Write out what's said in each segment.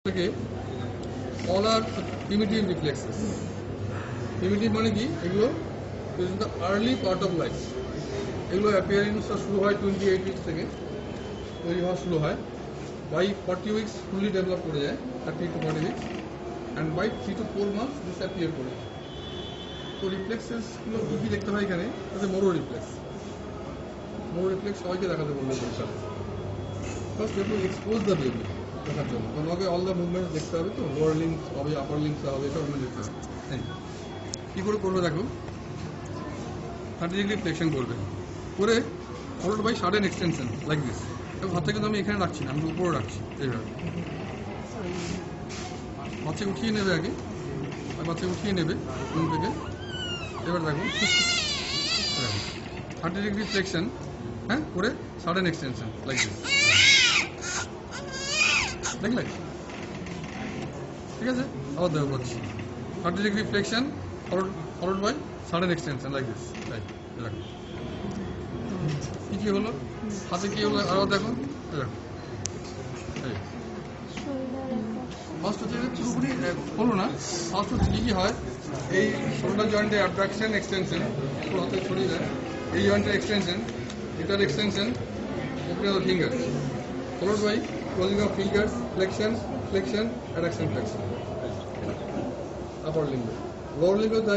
থেকে all are primitive reflexes. Primitive মানে কি? এগুলো is the early part of life. এগুলো appearance শুরু হয় 28 weeks থেকে তৈরি হওয়া শুরু হয় by 40 weeks fully develop করে যায় 30 to 40 weeks and by 3 to 4 months disappear করে। তো রিফ্লেক্সেস গুলো কি দেখতে হয় এখানে? মোরো রিফ্লেক্স সবাইকে দেখাতে বলবে পরীক্ষাতে। First you expose the baby দেখার জন্য তোমাকে অল দ্য মুভমেন্ট দেখতে হবে, তো লোয়ার লিঙ্কস হবে, আপার লিঙ্কস হবে, এটা ওখানে দেখতে হবে। কী করে করবে দেখো, 30 ডিগ্রি ফ্লেকশন করবে, করে followed by sudden extension like this. এবং হাতটা কিন্তু আমি এখানে রাখছি না, আমি উপরে রাখছি এইভাবে। বাচ্চা উঠিয়ে নেবে আগে, আর বাচ্চা উঠিয়ে নেবে ঘুম থেকে। এবার দেখো 30 ডিগ্রি ফ্লেকশন, হ্যাঁ, করে সাডেন এক্সটেনশন লাইক দিস, দেখলে? ঠিক আছে, আবার দেখো করছি 30 degree flexion followed by sudden extension like this. Right, দেখো কি হলো, হাতে কি হলো, আবার দেখো। ফার্স্ট হচ্ছে পুরোপুরি হলো না, ফার্স্ট হচ্ছে কী হয়, এই শোল্ডার জয়েন্টের অ্যাবডাকশন এক্সটেনশন, পুরো হাতে ছড়িয়ে যায়, এই জয়েন্টের এক্সটেনশন, এটার extension, open of the finger, followed by closing of fingers, flexion, adduction, flexion. Upper limb. Lower limb is the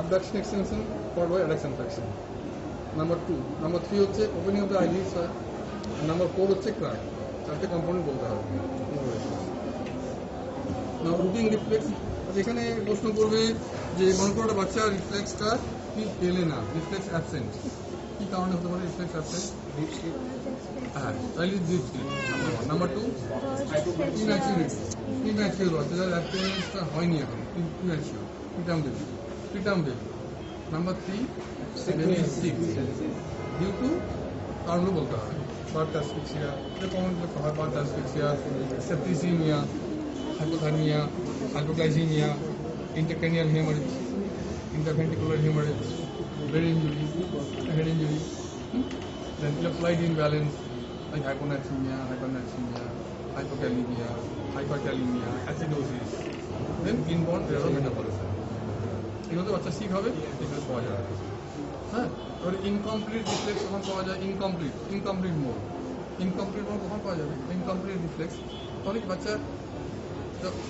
abduction, extension, followed by adduction, flexion. Number 2. Number 3 হচ্ছে opening of the eyelids হয়। Number 4 হচ্ছে crack. চারটে component বলতে হবে। Now routine reflex, এখানে প্রশ্ন করবে যে মনে করো একটা বাচ্চা রিফ্লেক্সটা কি পেলে না, রিফ্লেক্স অ্যাবসেন্ট, কি কারণে হতে পারে রিফ্লেক্স অ্যাবসেন্ট? হ্যাঁ, তাহলে ডিপ স্লিপ নাম্বার 2, প্রিম্যাচিউর বাচ্চাদের অ্যাপিয়ারেন্সটা হয়নি এখন, premature, preterm baby. Number 3, baby is sick due to, কারণও বলতে হবে, বার্থ অ্যাসফিক্সিয়া, এটা কমন হয়, birth asphyxia, septicaemia, hypothermia, hypoglycaemia, intracranial haemorrhage, intraventricular haemorrhage, brain injury, head injury, then electrolyte imbalance like hyponatremia, hypokalemia, hyperkalemia, acidosis, then inborn error metabolism. এগুলো তো বাচ্চা শিখ হবে, এগুলো পাওয়া যাবে। হ্যাঁ, এবারে ইনকমপ্লিট রিফ্লেক্স কখন পাওয়া যায়? ইনকমপ্লিট মোড কখন পাওয়া যাবে? ইনকমপ্লিট রিফ্লেক্স তাহলে কি বাচ্চা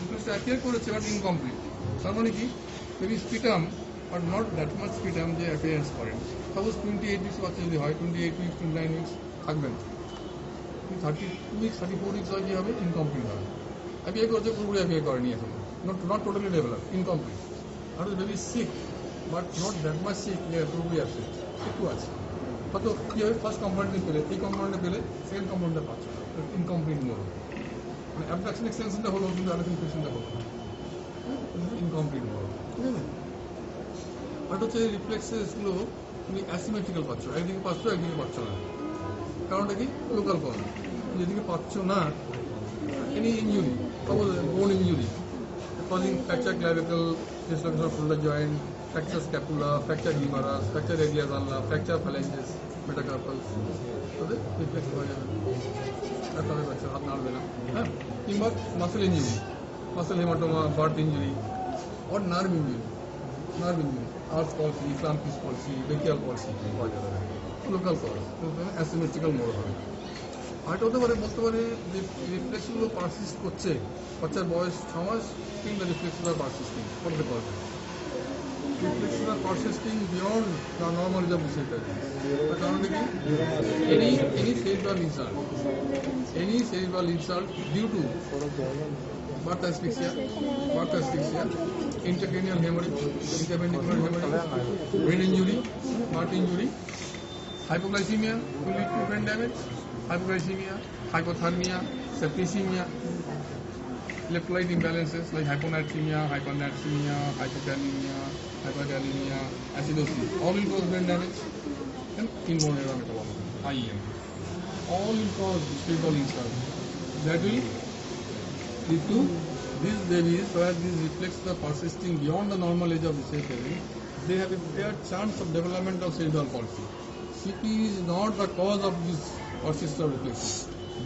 রিফ্লেক্সটা অ্যাপিয়ার করেছে বাট ইনকমপ্লিট, তার মানে কি মেবি স্পিটাম আর নট দ্যাট মাচ স্পিটাম যে অ্যাপিয়ারেন্স করেন। সাপোজ 28 উইক্স বাচ্চা যদি হয়, 28 উইক্স 29 উইক্স থাকবেন, 32 উইক্স 34 উইক্স হয়, কী হবে? ইনকমপ্লিট হবে। অ্যাপিয়ার করেছে, পুরোপুরি অ্যাপিয়ার করেনি এখন, নট টোটালি ডেভেলপ, ইনকমপ্লিট। আর baby sick but not that much sick যে পুরোপুরি অ্যাবসেন্ট, একটু আছে। হয়তো কী হবে, ফার্স্ট কম্পাউন্ডে পেলে, এই কম্পাউন্ডে পেলে সেকেন্ড কম্পাউন্ডে পাচ্ছে না, ইনকমপ্লিট মোড, মানে অ্যাবডাকশন এক্সটেনশনটা হলো কিন্তু অ্যাডাকশন ফ্লেকশনটা হলো না, ইনকমপ্লিট মোড। ঠিক আছে, আর হচ্ছে রিফ্লেক্সেসগুলো তুমি অ্যাসিমেট্রিক্যাল পাচ্ছ, একদিকে পাচ্ছ একদিকে পাচ্ছ না। কারণটা কি? Local cause. যেদিকে পাচ্ছ না, any injury, suppose bone injury causing fracture clavicle, dislocation of shoulder joint, fracture scapula, fracture humerus, fracture radius আনলা, ফ্র্যাকচার ফ্যালেঞ্জেস, মেটাকার্পালস, তাদের রিফ্লেক্স পাওয়া যাবে, তাদের বাচ্চা হাত নাড়বে না। হ্যাঁ, কিংবা muscle injury, muscle haematoma, birth injury, or nerve injury, Earth palsy, Clampus palsy, brachial palsy, local cause, asymmetrical mode হবে। আর এটা হতে পারে, বলতে পারে যে রিফ্লেক্সগুলো পারসিস্ট করছে, বাচ্চার বয়স 6 মাস, কিংবা রিফ্লেক্সগুলো পারসিস্টিং করতে পারবে, রিফ্লেক্সগুলো persisting beyond the normal range of behaviour. তার কারণে কি? Any cerebral insult due to birth asphyxia, intracranial hemorrhage, interventricular hemorrhage, brain injury, heart injury, hypoglycemia will lead to brain damage, hypothermia, septicemia, electrolyte imbalances like hyponatremia, hyperkalemia, acidosis, all will cause brain damage, and inborn error metabolism, IEM. All will cause cerebral insult. That will lead to these babies where these reflexes are persisting beyond the normal age of disability. They have a fair chance of development of cerebral palsy. CP is not the cause of this persistent reflexes.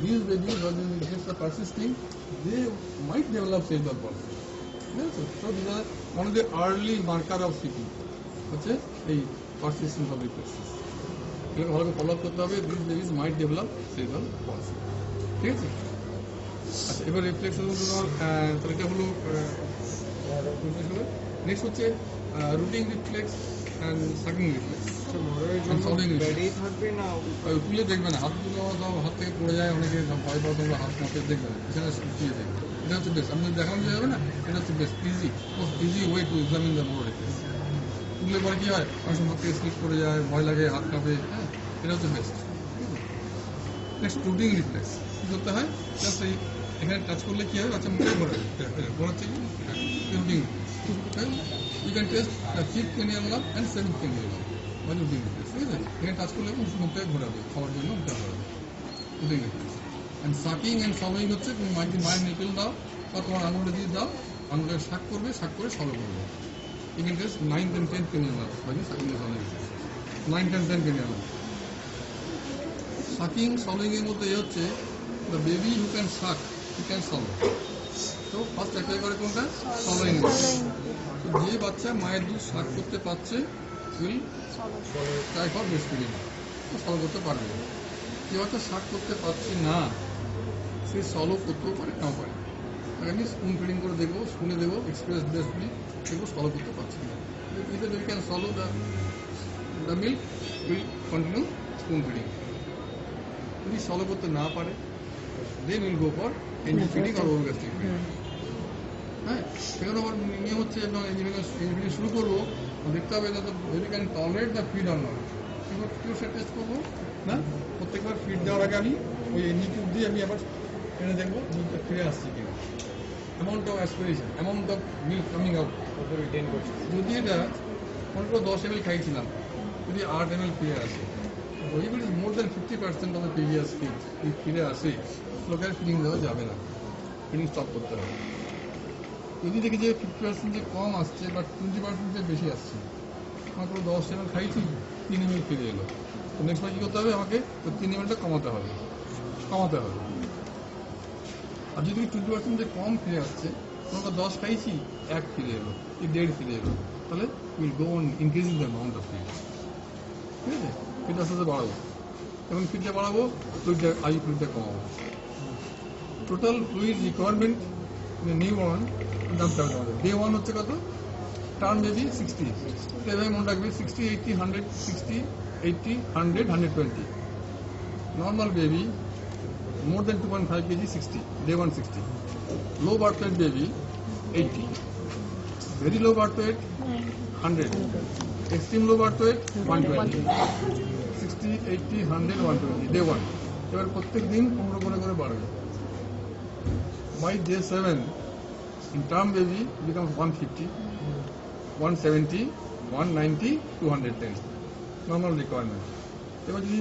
these babies, when the infections are persisting, they might develop cerebral palsy. Yes, so these are one of the early marker of CP. হচ্ছে এই persistence of reflexes. এগুলো ভালো করে follow up করতে হবে. These babies might develop cerebral palsy. ঠিক আছে? আচ্ছা, এবার রিফ্লেক্সের মধ্যে তাহলে এটা হলো নেক্সট হচ্ছে রুটিং রিফ্লেক্স অ্যান্ড সাকিং রিফ্লেক্স। তুলে দেখবে না, হাত তুলে হাত থেকে পড়ে যায়, অনেকে ভয় পাওয়া, তোমরা হাত মাপে দেখবে না, এখানে তুলে দেখবে। এটা হচ্ছে বেস্ট, আপনি দেখানো যাবে না, এটা হচ্ছে best easy way to examine the more reflex. তুললে পরে কী হয়, অনেক সময় হাত থেকে স্লিপ করে যায়, ভয় লাগে, হাত কাঁপে, হ্যাঁ, এটা হচ্ছে বেস্ট। নেক্সট রুটিং রিফ্লেক্স কী করতে হয়, জাস্ট এই এখানে টাচ করলে কী হবে, আচ্ছা মুখে ঘোরাচ্ছে কি রুটিং। You can test the fifth cranial nerve and seventh cranial nerve by rooting reflex. ঠিক আছে, এখানে টাচ করলে মুখটা ঘোরাবে, খাওয়ার জন্য মুখটা ঘোরাবে, rooting reflex. And sucking and swallowing হচ্ছে তুমি মায়ের নিপেল দাও বা তোমার আঙুলটা দিয়ে দাও, আঙুলের শাক করবে, শাক করে সলো করবে। You can test 9th and 10th cranial nerve by the sucking and swallowing reflex. 9th and 10th cranial nerve. Sucking swallowing এর মধ্যে হচ্ছে the baby who can suck, he can swallow. তো ফার্স্ট অ্যাপ্লাই করে কোনটা, সলোইং। যে বাচ্চা মায়ের দুধ শাক করতে পারছে will try for breast feeding, solo করতে পারবে। যে বাচ্চা শাক করতে পারছে না, সে সলো করতেও পারে, নাও পারে। আমি স্পুন ফিডিং করে দেখবো, স্পুনে দেবো, এক্সপ্রেস ব্রেস্ট ফিডিং দেখবো সলো করতে পারছি না। Either baby can swallow the milk, will continue spoon feeding. যদি সলো করতে না পারে, then will go for NG feeding আর ওভার গ্যাস্ট্রিক ফিডিং। হ্যাঁ, সেখানে আবার নিয়ম হচ্ছে ইঞ্জিনিয়ারিং শুরু করবো, দেখতে হবে যাতে baby can tolerate the feed or not. কেউ সে টেস্ট করবো না, প্রত্যেকবার ফিড দেওয়ার আগে আমি ওই এনজি টিউব দিয়ে আমি আবার এনে দেখবো দুধটা ফিরে আসছে কিনা, amount of aspiration, amount of milk coming out written করছে। যদি এটা মনে করো 10 ml খাইছিলাম, যদি 8 ml ফিরে আসে, if it is more than 50% of the previous feed, if ফিরে আসে, লোকের ফিডিং দেওয়া যাবে না, ফিডিং স্টপ করতে হবে। যদি দেখি যে 50% যে কম আসছে বা 20% যে বেশি আসছে, আমার কোনো 10 ml খাইছি, 3 ml ফিরে এলো, তো নেক্সট বার কী করতে হবে, আমাকে তো 3 mlটা কমাতে হবে। আর যদি 20% যে কম ফিরে আসছে, তোমাকে 10 খাইছি, 1 ফিরে এলো কি 1.5 ফিরে এলো, তাহলে will go on increasing the amount of feed. ঠিক আছে, ফিডটা আস্তে আস্তে বাড়াবো, এবং ফিডটা বাড়াবো, ফ্লুইডটা ফ্লুইডটা কমাবো। Total fluid requirement new born জানতে হবে আমাদের। ডে 1 হচ্ছে কত, টার্ম বেবি 60, তো এভাবে মনে রাখবে 60, 80, 100, 60, 80, 100, 120। Normal baby more than 2.5 kg 60, day 1 60. Low birth weight baby 80. Very low birth weight 100. Extreme low birth weight 120. 60, 80, 100, 120 day 1. এবার প্রত্যেক দিন 15 করে বাড়বে। By day 7 in term baby becomes 150, 170, 190, 210. Normal requirement. এবার যদি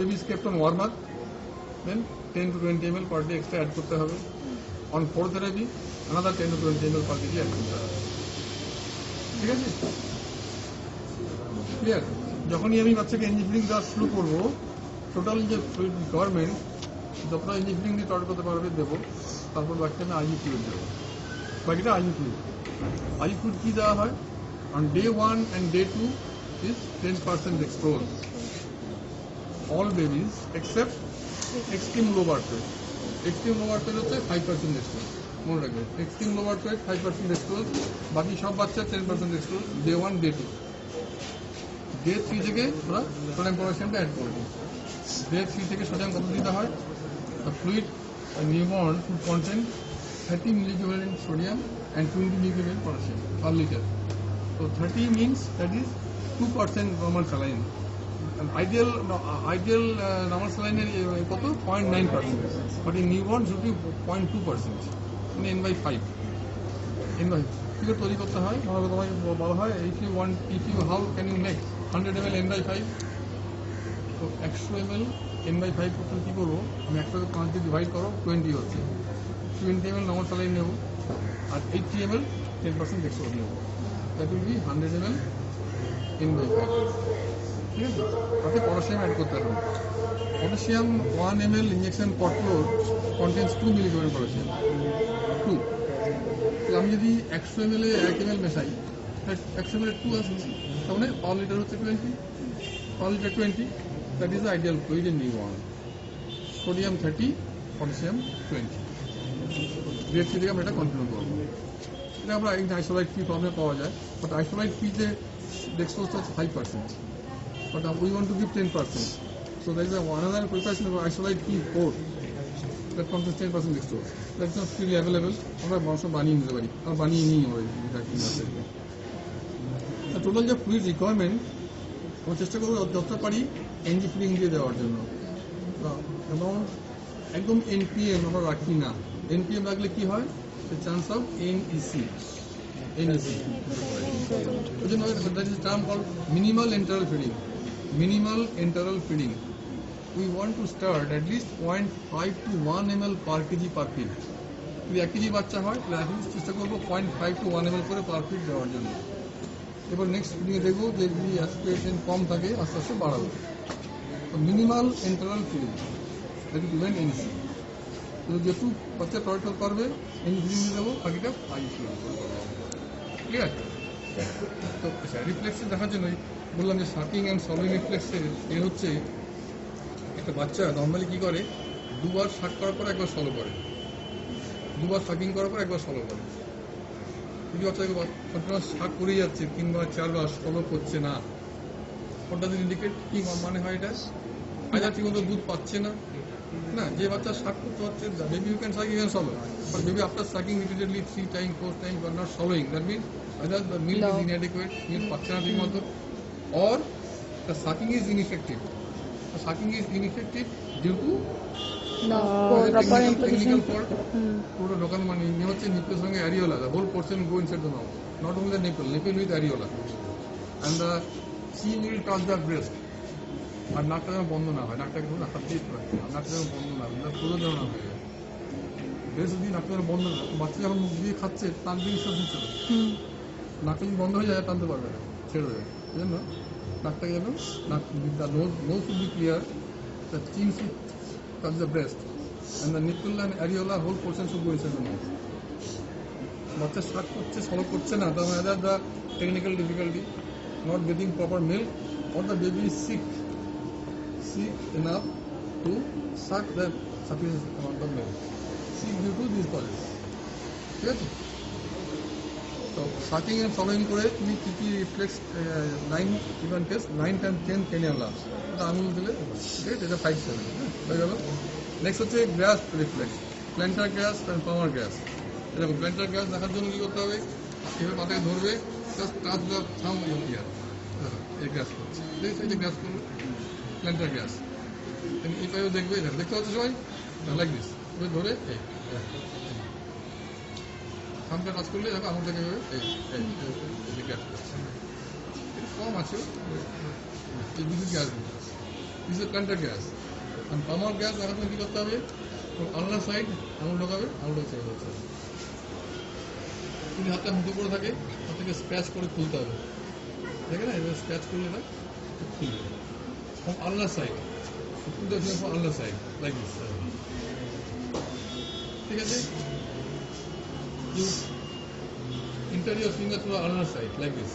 baby is kept on warmer, then 10 to 20 ml per day extra add করতে হবে। On 4 therapy another 10 to 20 ml per day add করতে হবে। ঠিক আছে, ক্লিয়ার? যখনই আমি বাচ্চাকে এনজি ফিডিং দেওয়া শুরু করবো, টোটাল যে ফ্লুইড রিকোয়ারমেন্ট যতটা এনজি ফিডিং দিয়ে টলারেট করতে পারবে দেবো, তারপর বাকিটা আমি আইইউ ফ্লুইড দেবো, বাকিটা আইইউ ফ্লুইড। আইইউ ফ্লুইড কী দেওয়া হয়, on day 1 and day 2 is 10% dextrose, all babies except extreme low birth weight. Extreme low birth weight হচ্ছে 5% dextrose, মনে রাখবে। Extreme low birth weight 5% dextrose, বাকি সব বাচ্চা 10% dextrose, day 1, day 2। day 3 থেকে আমরা সোডিয়াম পটাশিয়ামটা অ্যাড করবো। day 3 থেকে সোডিয়াম কত দিতে হয়, the fluid newborn should contain 30 milliequivalent sodium and 20 milliequivalent potassium per liter. So 30 means that is 2% normal saline. Ideal normal saline কত 0.9%, but in newborn should be 0.2%, মানে n/5। কি করে তৈরি করতে হয়, তোমাকে বলা হয় if you how can you make 100 ml n/5, তো 100 ml n/5 করতে কী করবো, আমি 100 কে 5 দিয়ে ডিভাইড করো, 20 হচ্ছে, 20 ml নর্মাল saline নেব, আর 80 ml 10% dextrose নেব, that will be 100 ml n/5। ঠিক আছে, তাতে পটাশিয়াম অ্যাড করতে হবে। potassium 1 ml injection pot floor contains 2 milligram potassium 2 তাহলে আমি যদি 100 ml এ 1 ml মেশাই 100 ml 2 আসছে তার মানে পার লিটার হচ্ছে 20 per litre 20 that is the ideal fluid in newborn sodium 30 potassium 20 grade 3 থেকে আমরা এটা কন্টিনিউ করবো এটা আমরা আইসোলাইট ফি ফর্মে পাওয়া যায় বাট আইসোলাইট ফিতে ডেক্সট্রোজ হচ্ছে 5% but we want to give 10%. So there is another preparation of isolate P4 that contains 10% dextrose. That's not freely available. আমরা বংশ বানিয়ে নিতে পারি আর বানিয়ে নিই আমরা টোটাল যে ফ্লুইড রিকোয়ারমেন্ট আমরা চেষ্টা করবো যতটা পারি এনজি ফিলিং দিয়ে দেওয়ার জন্য এবং একদম এনপিএম আমরা রাখি না এনপিএম রাখলে কি হয় চান্স অফ এনইসি ওই জন্য that is term call minimal enteral feeding minimal enteral feeding. We want to start at least 0.5 to 1 ml per kg per feed. যদি 1 কেজি বাচ্চা হয় তাহলে এখন চেষ্টা করবো 0.5 to 1 ml করে পার ফিড দেওয়ার জন্য এবার নেক্সট ফিডিংয়ে দেখবো যে যদি অ্যাসপিরেশন কম থাকে আস্তে আস্তে বাড়াবো তো minimal enteral feeding that is even NEC যেহেতু বাচ্চা টয়টল পারবে এনসি ফিডিং দিয়ে দেবো বাকিটা পাই ফিডিং ক্লিয়ার তো আচ্ছা রিফ্লেক্সে দেখার জন্যই বললাম যে সাকিং অ্যান্ড সলিং রিফ্লেক্সের এ হচ্ছে একটা বাচ্চা নর্মালি কী করে দুবার শাক করার পর একবার সলো করে দুবার সাকিং করার পর একবার সলো করে যদি বাচ্চাকে কন্টিনিউয়াস শাক করেই যাচ্ছে 3 বার 4 বার সলো করছে না ওটা ইন্ডিকেট কি মানে হয় এটা আজ ঠিকমতো দুধ পাচ্ছে না না যে বাচ্চা শাক করতে পারছে baby you can suck you can swallow but baby after sucking repeatedly 3 time 4 time but not swallowing that means either the milk is inadequate, milk পাচ্ছে না ঠিকমতো or the sucking is ineffective. The sucking is ineffective due to technical fault. পুরো ঢোকানো মানে হচ্ছে নিপলের সঙ্গে areola the whole portion go inside the mouth. Not only the nipple with areola. And the she will touch the breast. আর নাকটা যেন বন্ধ না হয় নাকটাকে ধরুন হাত দিয়ে রাখতে আর নাকটা যেন বন্ধ না হয় পুরো যেন না হয়ে যায় ব্রেস্ট যদি নাকটা যেন বন্ধ না বাচ্চা যখন মুখ দিয়ে খাচ্ছে টান দিয়ে নিঃশ্বাস নিচ্ছে নাকটা যদি বন্ধ হয়ে যায় টানতে পারবে না ছেড়ে দেবে এই জন্য নাকটাকে যেন নাক nose should be clear the chin should touch the breast and the nipple and areola whole portion should go inside the mouth বাচ্চা শাক করছে সলভ করছে না তার মানে the technical difficulty not getting proper milk or the baby is sick enough to suck the sufficient amount of milk sick due to these causes ঠিক আছে তো sucking and following করে তুমি কী কী reflex 9 even test 9 10 10 10 year last এটা আঙুল দিলে ঠিক আছে এটা 5 7 হয়ে গেল নেক্সট হচ্ছে gas reflex plantar gas and power gas এরকম প্ল্যান্টার গ্যাস দেখার জন্য কী করতে হবে এভাবে মাথায় ধরবে জাস্ট টাচ দ্য থাম ইয়ার এই গ্যাস করছে ঠিক আছে এই যে গ্যাস করবে প্ল্যান্টার গ্যাস এই পাইও দেখবে দেখতে পাচ্ছ সবাই লাইক দিস এবার ধরে এই থামটা কাজ করলে দেখো আমার দেখে এই গ্যাস কম আছে এই বিদ্যুৎ grasp this is plantar grasp আর পামার গ্যাস দেখার জন্য কী করতে হবে আলাদা সাইড আঙুল ঢোকাবে আঙুলটা ছেড়ে হচ্ছে যদি হাতটা মুঠো করে থাকে হাত থেকে স্ক্র্যাচ করে খুলতে হবে দেখে না এবার স্ক্র্যাচ করলে না খুলবে from Allah side. Put the finger from Allah side, like this. ঠিক আছে? You enter your finger through the Allah side, like this,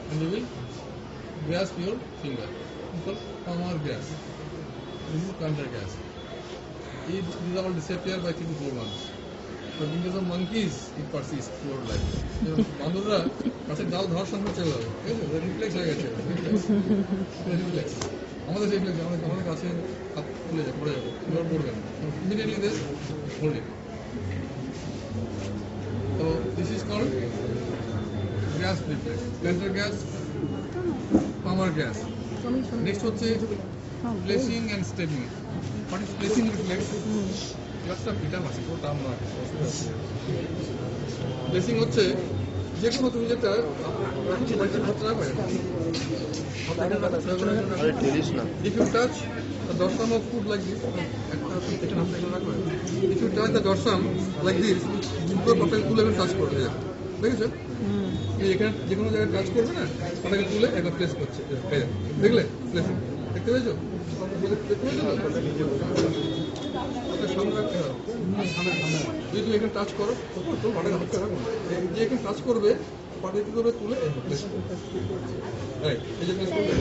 and you will grasp your finger. It's called palmar grasp. This is plantar grasp. These all disappear by 3 to 4 months. But in case of monkeys, it persists throughout life. বান্দররা গাছের ডাল ধরার সঙ্গে চলে যাবে, ঠিক আছে? Reflex হয়ে গেছে, রিফ্লেক্স। আমাদের রিফ্লেক্স আমাদের কাছে হাত খুলে যাবে পড়ে যাবে এবার পড়বে না ইমিডিয়েটলি দিস হোল্ড ইট তো this is called grasp reflex plantar grasp palmar grasp next হচ্ছে placing and stepping what is placing reflex একটা ভিটাম আছে কোনো টার্ম নয় প্লেসিং হচ্ছে যে কোনো তুমি যেটা if you touch the dorsum of food like this if you touch the dorsum like this দুটো পাপেল তুলে টাচ করবে দেখেছো এখানে যে কোনো জায়গায় টাচ করবে না ওটাকে তুলে একবার প্লেস করছে দেখলে প্লেসিং দেখতে পেয়েছো সামনে রাখতে হবে, যদি তুমি এখানে টাচ করো তো মাঠে হাত রাখো, যে এখানে টাচ করবে পাটে কি করবে তুলে এই যে প্লেস করবে,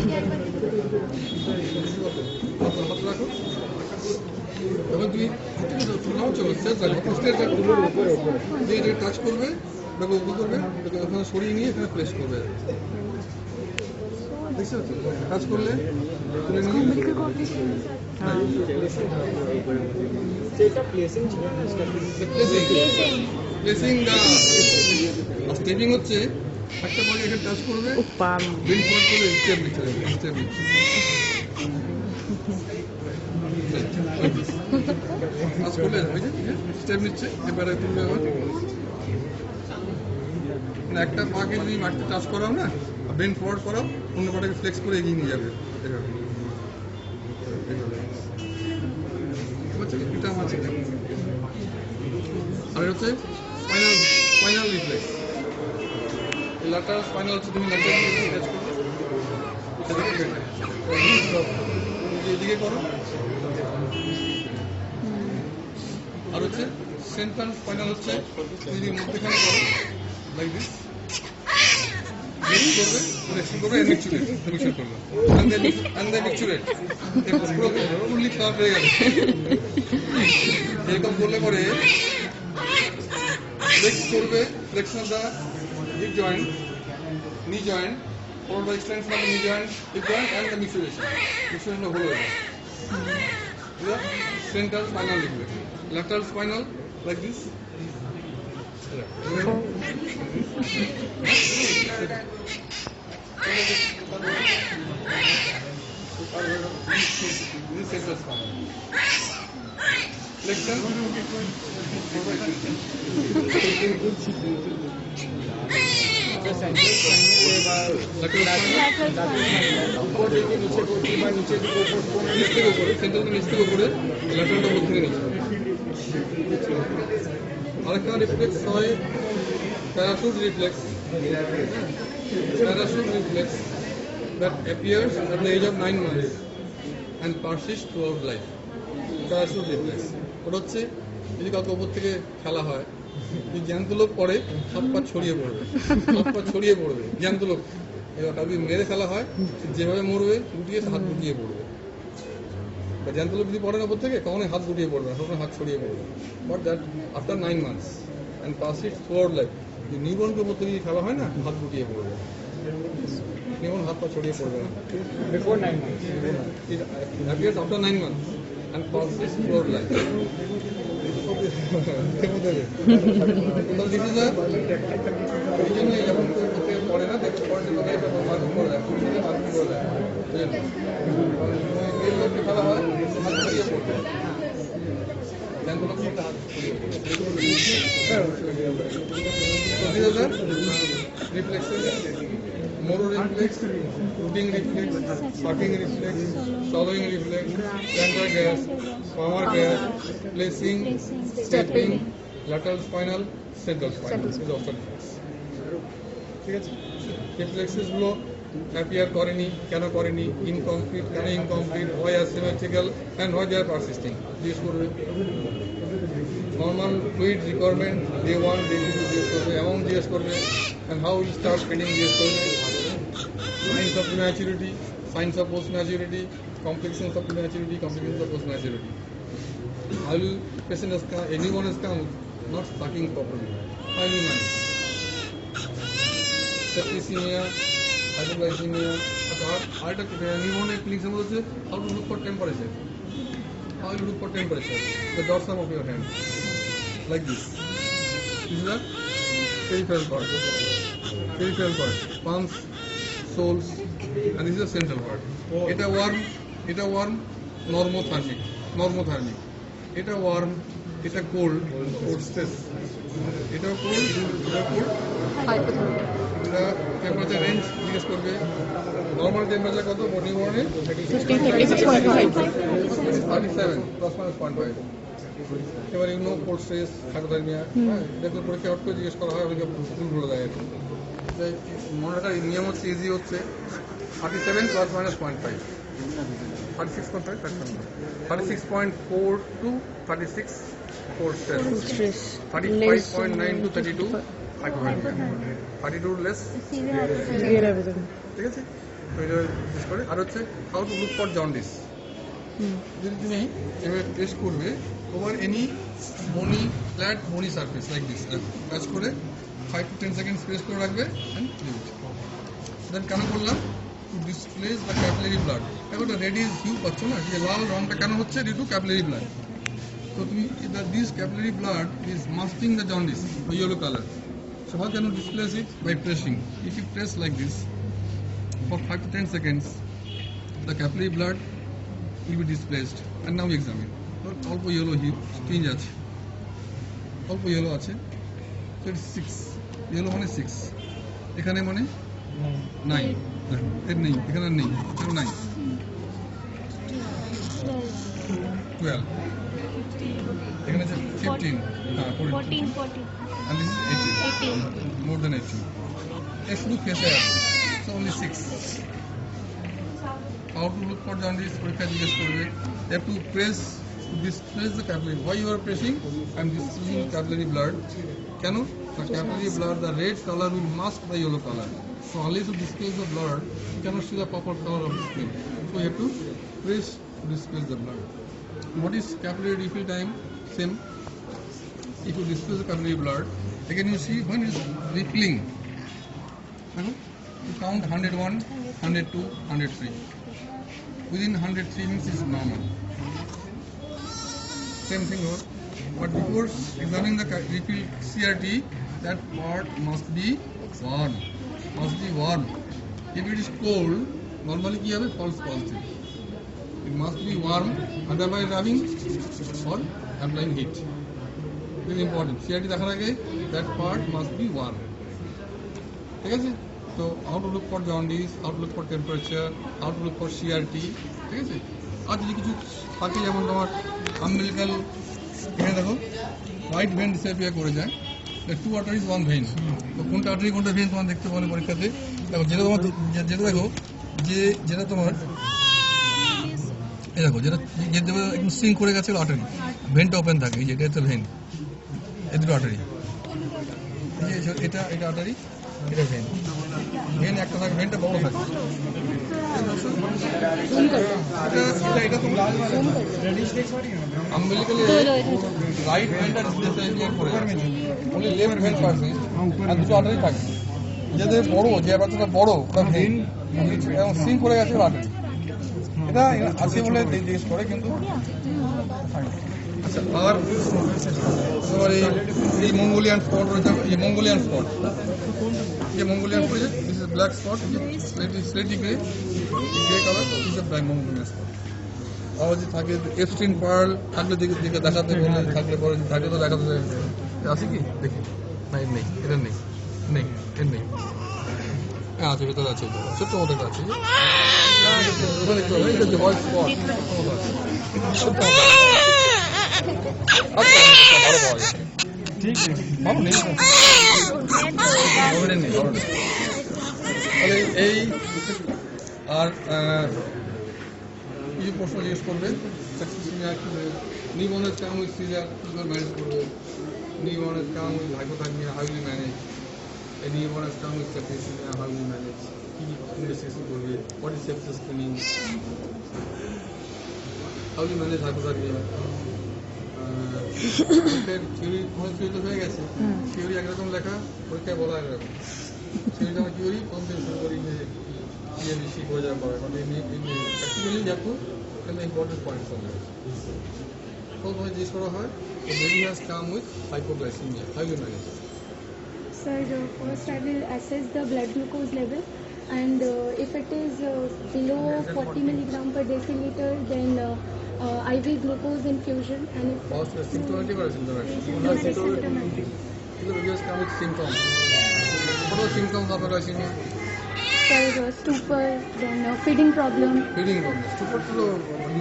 হাত রাখো এবং তুমি নাও চলো স্টেজ রাখো, স্টেজ রাখো, যে এটা টাচ করবে দেখো উপর করবে, ওখানে সরিয়ে নিয়ে এখানে প্লেস করবে, দেখছো টাচ করলে তুলে নিয়ে প্লেসিং স্টেপিং হচ্ছে একটা পরে এখানে টাচ করবে, বেন্ড ফরওয়ার্ড করবে, স্টেপ নিচ্ছে, স্টেপ নিচ্ছে, টাচ করলে স্টেপ নিচ্ছে, এবারে তুলবে আবার, মানে একটা পাকে যদি মাটিতে টাচ করাও না, বেন্ড ফরওয়ার্ড করাও, অন্য পাটাকে ফ্লেক্স করে এগিয়ে নিয়ে যাবে, এটা আমার আছে। আর হচ্ছে স্পাইনাল রিফ্লেক্স, ল্যাটারাল স্পাইনাল হচ্ছে তুমি এদিকে করো, আর হচ্ছে সেন্ট্রাল স্পাইনাল হচ্ছে যদি মধ্যখানে করো লাইক দিস, করবে করবে এরকম করলে পরে ফ্লেক্স করবে, flexion of the hip joint, knee joint, followed by extension of the knee joint, hip joint, and the mixation. Mixation of whole organ. The central spinal reflex. Lateral spinal, like this. This is central spinal. Flexion. আরেকটা reflex হয় parachute reflex, parachute reflex that appears at the age of 9 months and persists throughout life. Parachute reflex ওটা হচ্ছে যদি কাউকে উপর থেকে খেলা হয়, যদি জ্যান্ত লোক পড়ে হাত পা ছড়িয়ে পড়বে, হাত পা ছড়িয়ে পড়বে জ্যান্ত লোক। এবার কাউকে মেরে ফেলা হয়, যেভাবে মরবে গুটিয়ে হাত গুটিয়ে পড়বে। জ্যান্ত লোক যদি পড়ে না উপর থেকে কখনোই হাত গুটিয়ে পড়বে না, কখনোই হাত ছড়িয়ে পড়বে। But that after 9 months and persists throughout life. যদি নিবনকে উপর থেকে খেলা হয় না, হাত গুটিয়ে পড়বে, নিবন হাত পা ছড়িয়ে পড়বে না। Before 9 months. It appears after 9 months and persists throughout life. পড়ে না দেখতে খেলা হয়, হাত ছড়িয়ে পড়বে, reflexes, Moro reflex, rooting reflex, sucking reflex, swallowing reflex, plantar gas, palmar gas, placing, stepping, lateral spinal, central spinal. This is also reflex. ঠিক আছে, reflexes গুলো অ্যাপিয়ার করেনি, কেন করেনি, ইনকমপ্লিট, কেন ইনকমপ্লিট, হয় asymmetrical and why they are persisting জিজ্ঞেস করবে। Normal fluid requirement day 1 day 2 জিজ্ঞেস করবে, অ্যামাউন্ট জিজ্ঞেস করবে, and how you start feeding জিজ্ঞেস করবে, signs of prematurity, signs of post maturity, complications of prematurity, complications of post maturity. How will patient has come, anyone has come not sucking properly, how will you manage? Septicemia, hypoglycemia, আর একটা pneumonic ফিলিংসের মধ্যে হচ্ছে how to look for temperature. How you look for temperature? The dorsum of your hand, like this. This is the peripheral part. Peripheral part, palms, soles, and this is the central part. এটা warm, normothermic. এটা warm, এটা cold stress. এটা cold, এটা temperature range জিজ্ঞেস করবে। Normal temperature কত body ওয়ার্নে 37 plus minus 0.5। এবার YONO cold stress, hypothermia, দেখুন পরীক্ষা অর্থ জিজ্ঞেস করা হয়, ওইটা ভুল বলে দেয়। মনে রাখার নিয়ম হচ্ছে ইজি হচ্ছে 37 plus minus 0.5। 36.4 to 36 4 stress. 35.9 to 32 hypothermia. 32 less ঠিক আছে। তো এটা শেষ করে আর হচ্ছে how to look for jaundice. যদি তুমি এভাবে টেস্ট করবে ওভার এনি বনি ফ্ল্যাট বনি সারফেস লাইক দিস টাচ করে 5 to 10 সেকেন্ডস প্রেস করে রাখবে অ্যান্ড লিভ ইট। দেন কেন করলাম to displace the capillary blood. এখন রেডিশ হিউ পাচ্ছ না, যে লাল রংটা কেন হচ্ছে ডিউ টু ক্যাপিলারি ব্লাড। তো তুমি this capillary blood is masking the jaundice বা yellow colour. So how can you displace it? By pressing. If you press like this for 5 to 10 seconds, the capillary blood will be displaced. And now we examine. অল্প yellow here, change আছে, অল্প yellow আছে, so it's 6. Yellow মানে 6, এখানে মানে 9. এর নেই, এখানে নেই, এখানে 9. 12. এখানে আছে 15. হ্যাঁ 14. And this is 18. More than 18. Let's look here. So only 6. How to look for jaundice? You have to press to displace the capillary. Why you are pressing? I am displaying capillary blood. Cannot the capillary blood, the red color will mask the yellow color. So unless you displace the blood, you cannot see the proper color of the skin. So you have to press to displace the blood. What is capillary refill time? Same. If you displace the capillary blood, again you see when it is refilling. You count 101, 102, 103. Within 103 means it's normal. Same thing here. But before examining the refill CRT, that part must be warm. If it is cold, normally কি হবে? False positive. It must be warm, otherwise rubbing or applying heat. Very important. CRT দেখার আগে that part must be warm. ঠিক আছে? So how to look for jaundice, how to look for temperature, how to look for CRT. ঠিক আছে? আর যদি কিছু থাকে যেমন তোমার umbilical, এখানে দেখো হোয়াইট ভেন ডিসঅ্যাপিয়ার করে যায়, টু আর্টারিজ ওয়ান ভেন। তো কোনটা আর্টারি কোনটা ভেন তোমার দেখতে পাবে পরীক্ষাতে। দেখো যেটা তোমার দেখো যেটা তোমার এই দেখো যেটা একদম সিঙ্ক করে গেছে আর্টারি, ভেনটা ওপেন থাকে, এই যে এটা হচ্ছে ভেন, এই দুটো আর্টারি, এটা আর্টারি, এটা ভেন একটা থাকে, ভেনটা বড় থাকে। রাইট ভেনটা করে only left vein passes আর দুটো আর্টারি থাকে, যেদের বড় যে বাচ্চাটা বড় ওটা ভেন এবং সিঙ্ক করে গেছে আর্টারি। এটা আছে বলে জিজ্ঞেস করে কিন্তু। আচ্ছা, আর তোমার এই মঙ্গোলিয়ান স্পট রয়েছে, এই Mongolian spot, this is black spot, slaty grey colour, this is black Mongolian spot. আবার যে থাকে এপস্টিন পার্ল থাকলে দিকে দেখাতে বলে, থাকলে পরে থাকলে তো দেখাতে আছে কি দেখি না, এর নেই, এটার নেই, এর নেই, হ্যাঁ আছে, ভেতরে আছে, ছোট্ট মতো একটা আছে, এই আর কিছু প্রশ্ন জিজ্ঞেস করবে, নিউমনের কাম উইথ সিজার কীভাবে ম্যানেজ করবে, নিউমনের come with hypothermia how you manage, এই নিউমনের come with septicaemia how you manage, কী ইনভেস্টিগেশন করবে, what is sepsis screening, how you manage hypothermia. Theory তো হয়ে গেছে, থিওরি একরকম লেখা, পরীক্ষায় বলা একরকম। থিওরিটা আমার থিওরি কম্পিটিশন করি যে বেশি করে যাওয়া পাবে, মানে প্র্যাকটিক্যালি যাবো তাহলে ইম্পর্টেন্ট পয়েন্টস হবে। প্রথমে জিজ্ঞেস করা হয় baby has come with hypoglycaemia, how you manage? Sir, first I will assess the blood glucose level, and if it is below 40 milligram per deciliter, then IV glucose infusion. And if symptomatic or asymptomatic? Symptomatic. The baby has come with symptoms. What are the symptoms of glycemia? Sir, stupor, then feeding problem. Stupor to the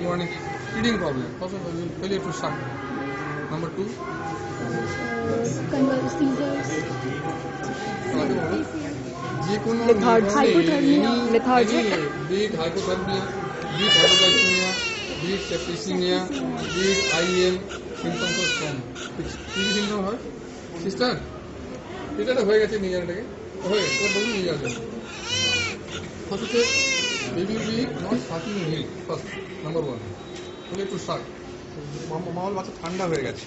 morning. Feeding problem. Also, failure to suck. Number 2. Seizures. যে কোনো hypothermia. big hypothermia, big hypoglycemia, be it septicemia, be it IEM, symptoms of storm. কি symptom হয়? Sister, এটা হয়ে গেছে নিয়ে যাওয়াটাকে হয়ে গেছে ওর বলুন নিয়ে যাওয়ার জন্য ফার্স্ট হচ্ছে baby will be not sucking milk first number one তুমি একটু শাক মামার বাচ্চা ঠান্ডা হয়ে গেছে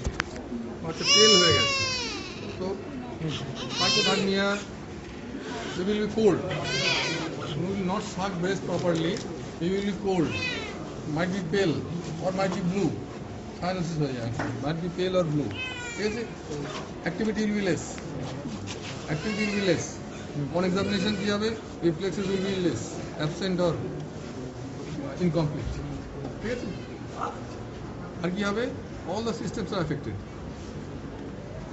বাচ্চা তেল হয়ে গেছে তো বাচ্চা থাক নিয়ে baby will be cold. You will not suck breast properly. Baby will be cold. Might be pale or might be blue. Cyanosis হয়ে যায় might be pale or blue. ঠিক আছে activity will be less. Activity will be less. On examination কি হবে reflexes will be less, absent or incomplete. ঠিক আছে আর কি হবে all the systems are affected.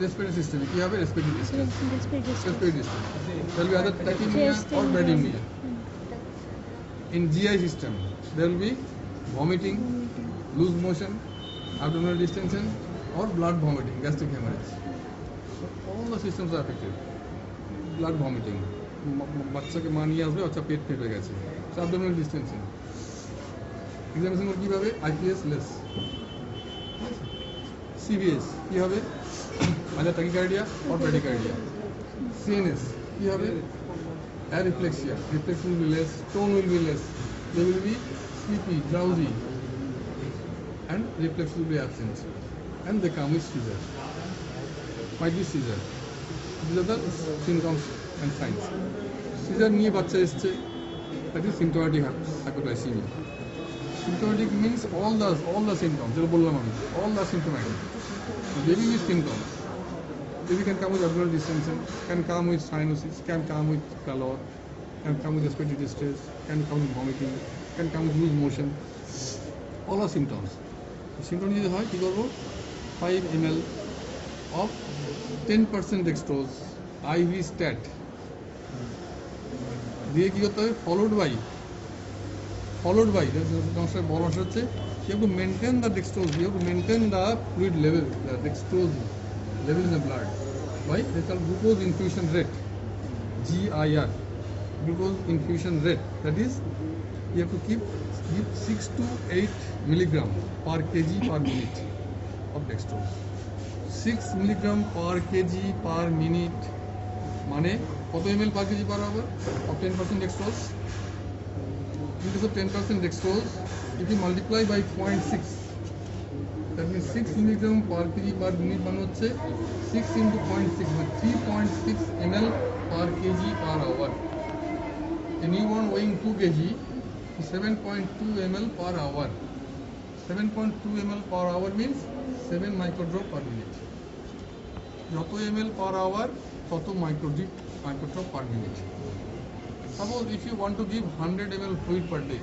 Respiratory system কি হবে respiratory system. Respiratory system. There will be either tachypnea or bradypnea. In GI system, there will be vomiting, loose motion, abdominal distension, or blood vomiting, gastric hemorrhage. So all the systems are affected. Blood vomiting. বাচ্চাকে মা নিয়ে আসবে বাচ্চা পেট ফেটে গেছে so abdominal distension. Examination কি হবে IPS less. CVS কি হবে either tachycardia or bradycardia. CNS কি হবে areflexia, reflex will be less, tone will be less, they will be sleepy, drowsy, and reflex will be absent, and they come with seizure. Might be seizure. These are the symptoms and signs. Seizure নিয়ে বাচ্চা এসছে, that is symptomatic hypoglycemia. Symptomatic means all the symptoms. যেটা বললাম আমি, all the symptomatic. Baby with symptoms. Baby can come with abdominal distension, can come with cyanosis, can come with pallor, can come with respiratory distress, can come with vomiting, can come with loose motion. All are symptoms. Symptoms যদি হয় কি করবো 5 ml of 10% dextrose IV stat দিয়ে কি করতে হবে followed by সমস্যার বড় অংশ হচ্ছে you have to maintain the dextrose, you have to maintain the fluid level, the dextrose level in the blood. Why? They call glucose infusion rate, GIR, glucose infusion rate. That is, you have to give 6 to 8 milligram per kg per minute of dextrose. 6 milligram per kg per minute. মানে কত ml per kg per hour of 10% dextrose? In case of 10% dextrose, if you multiply by 0.6, that means 6 milligram per kg per minute মানে হচ্ছে 6 into 0.6 মানে 3.6 ml per kg per hour. A newborn weighing 2 kg, 7.2 ml per hour. 7.2 ml per hour means 7 microdrop per minute. যত ml per hour তত microdrop per minute. Suppose if you want to give 100 ml fluid per day,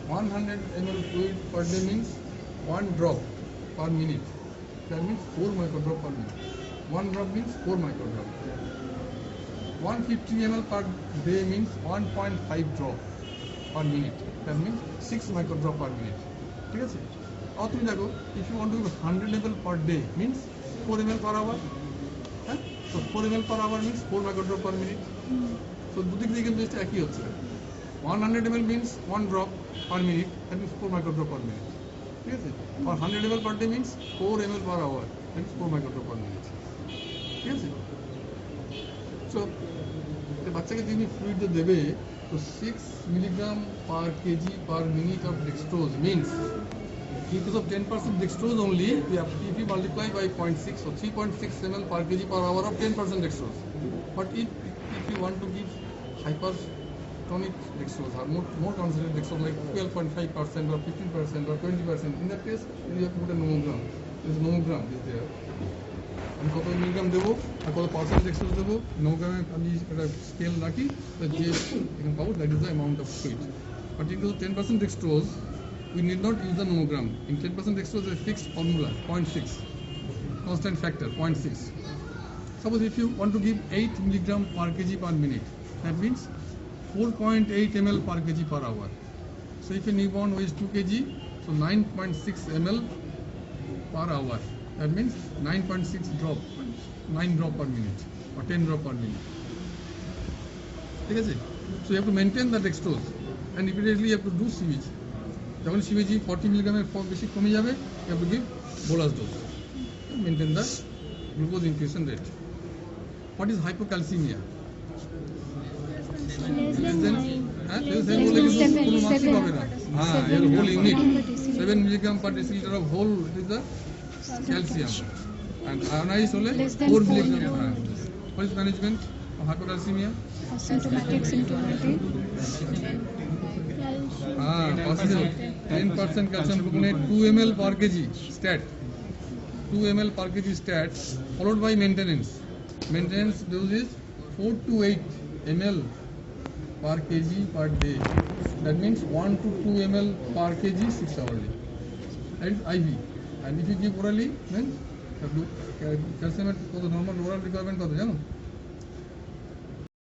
100 ml fluid per day means 1 drop per minute. That means 4 microdrop per minute. 1 drop means 4 microdrop. 150 ml per day means 1.5 drop per minute. That means 6 microdrop per minute. ঠিক আছে? আর তুমি দেখো if you want to give 100 ml per day means 4 ml per hour. হ্যাঁ? So 4 ml per hour means 4 microdrop per minute. So দুদিক দিয়ে কিন্তু এটা একই হচ্ছে 100 ml means 1 drop per minute, that means 4 microdrop per minute. ঠিক আছে? For 100 ml per day means 4 ml per hour, that means 4 microdrop per minute. ঠিক আছে? So বাচ্চাকে যিনি ফ্লুইড দেবে তো 6 milligram per kg per minute of dextrose means in case of 10% dextrose only, if you multiply by 0.6 or 3.6 ml per kg per hour of 10% dextrose. But if you want to give hypertonic dextrose or more concentrated dextrose like 12.5% or 15% or 20%, in that case you have to put a nomogram. This nomogram is there. আমি কত milligram দেবো আর কত percent dextrose দেবো নোগ্রামে আমি একটা scale রাখি যে এখানে পাবো that is the amount of fluid but in 10% dextrose we need not use the nomogram. In 10% dextrose there is a fixed formula 0.6 constant factor 0.6. Suppose if you want to give 8 milligram per kg per minute, that means 4.8 ml per kg per hour. So if a newborn weighs 2 kg, so 9.6 ml per hour. That means 9.6 drop, 9 drop per minute or 10 drop per minute. ঠিক আছে? So you have to maintain the dextrose and immediately you have to do sewage. যখন CBG 40 মিলিগ্রামের বেশি কমে যাবে, you have to give bolus dose. Maintain the glucose infusion rate. What is hypocalcemia? Less than 9. হ্যাঁ, Less same than বলে কিন্তু 7. কোনো মার্কই পাবে না। হ্যাঁ, এর whole unit 7 7 milligram per decilitre of whole is the calcium, and ionized হলে Less than 4 4 milligram. হ্যাঁ, what is management of hypocalcemia? Symptomatic symptomatic. Possible 10% calcium gluconate 2 ml per kg stat, 2 ml per kg stat, followed by maintenance. Maintenance dose is 4 to 8 ml per kg per day. That means 1 to 2 ml per kg 6 hourly. That is IV. And if you give orally, then calcium at normal oral requirement কত জানো?